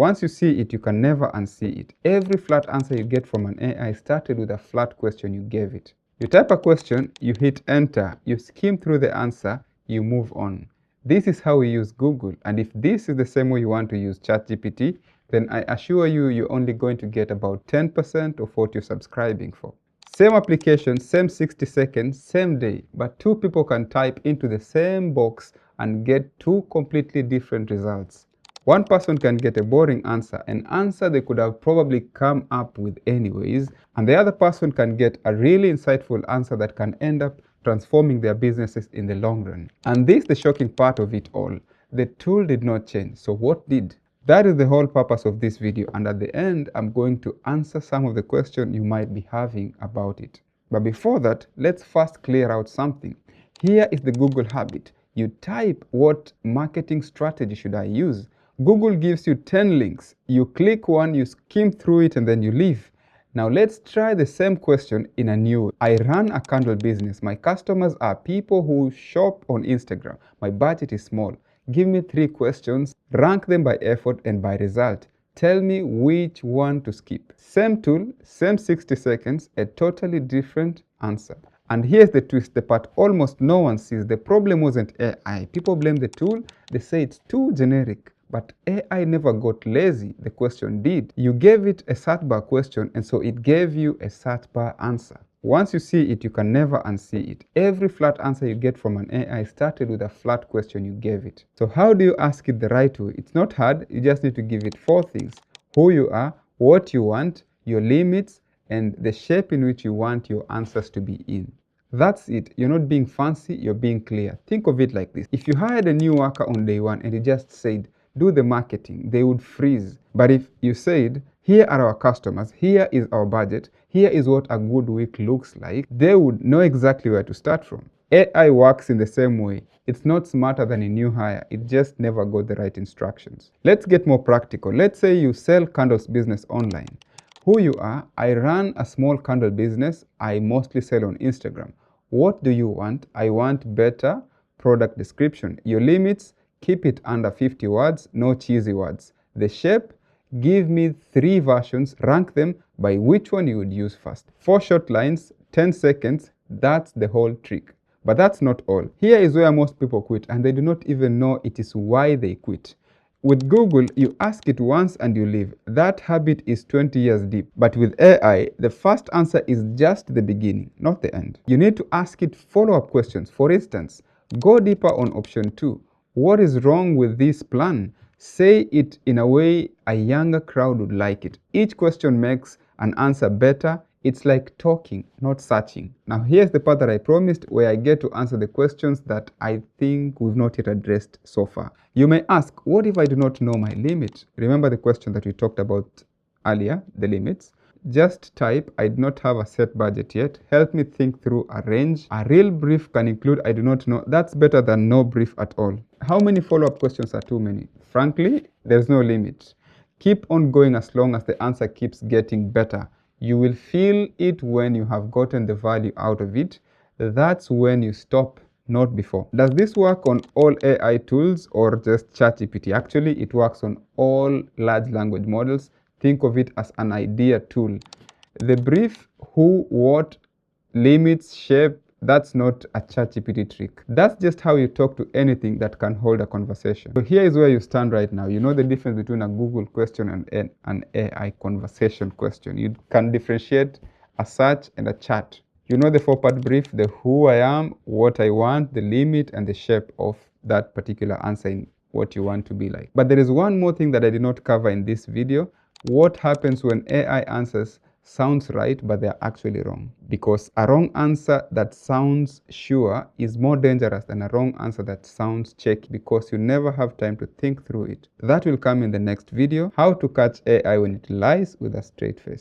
Once you see it, you can never unsee it. Every flat answer you get from an AI started with a flat question you gave it. You type a question, you hit enter, you skim through the answer, you move on. This is how we use Google, and if this is the same way you want to use ChatGPT, then I assure you, you're only going to get about 10% of what you're subscribing for. Same application, same 60 seconds, same day, but two people can type into the same box and get two completely different results. One person can get a boring answer, an answer they could have probably come up with anyways, and the other person can get a really insightful answer that can end up transforming their businesses in the long run. And this is the shocking part of it all. The tool did not change, so what did? That is the whole purpose of this video, and at the end, I'm going to answer some of the questions you might be having about it. But before that, let's first clear out something. Here is the Google habit. You type, what marketing strategy should I use? Google gives you 10 links. You click one, you skim through it, and then you leave. Now let's try the same question in a new way. I run a candle business. My customers are people who shop on Instagram. My budget is small. Give me 3 questions, rank them by effort and by result. Tell me which one to skip. Same tool, same 60 seconds, a totally different answer. And here's the twist, the part almost no one sees. The problem wasn't AI. People blame the tool. They say it's too generic. But AI never got lazy. The question did. You gave it a search bar question, and so it gave you a search bar answer. Once you see it, you can never unsee it. Every flat answer you get from an AI started with a flat question you gave it. So how do you ask it the right way? It's not hard. You just need to give it 4 things. Who you are, what you want, your limits, and the shape in which you want your answers to be in. That's it. You're not being fancy, you're being clear. Think of it like this. If you hired a new worker on day 1 and you just said, do the marketing, they would freeze. But if you said, here are our customers, here is our budget, here is what a good week looks like, they would know exactly where to start from. AI works in the same way. It's not smarter than a new hire, it just never got the right instructions. Let's get more practical. Let's say you sell candles business online. Who you are, I run a small candle business, I mostly sell on Instagram. What do you want? I want better product description. Your limits, keep it under 50 words, no cheesy words. The shape, give me 3 versions, rank them by which one you would use first. 4 short lines, 10 seconds, that's the whole trick. But that's not all. Here is where most people quit, and they do not even know it is why they quit. With Google, you ask it once and you leave. That habit is 20 years deep. But with AI, the first answer is just the beginning, not the end. You need to ask it follow-up questions. For instance, go deeper on option 2. What is wrong with this plan? Say it in a way a younger crowd would like it. Each question makes an answer better. It's like talking, not searching. Now here's the part that I promised, where I get to answer the questions that I think we've not yet addressed so far. You may ask, what if I do not know my limit? Remember the question that we talked about earlier, the limits? Just type, I do not have a set budget yet. Help me think through a range. A real brief can include, I do not know. That's better than no brief at all. How many follow-up questions are too many? Frankly, there's no limit. Keep on going as long as the answer keeps getting better. You will feel it when you have gotten the value out of it. That's when you stop, not before. Does this work on all AI tools or just ChatGPT? Actually, it works on all large language models. Think of it as an idea tool. The brief, who, what, limits, shape, that's not a ChatGPT trick. That's just how you talk to anything that can hold a conversation. So here is where you stand right now. You know the difference between a Google question and an AI conversation question. You can differentiate a search and a chat. You know the 4-part brief, the who I am, what I want, the limit, and the shape of that particular answer in what you want to be like. But there is one more thing that I did not cover in this video. What happens when AI answers sounds right, but they're actually wrong? Because a wrong answer that sounds sure is more dangerous than a wrong answer that sounds checky, because you never have time to think through it. That will come in the next video, how to catch AI when it lies with a straight face.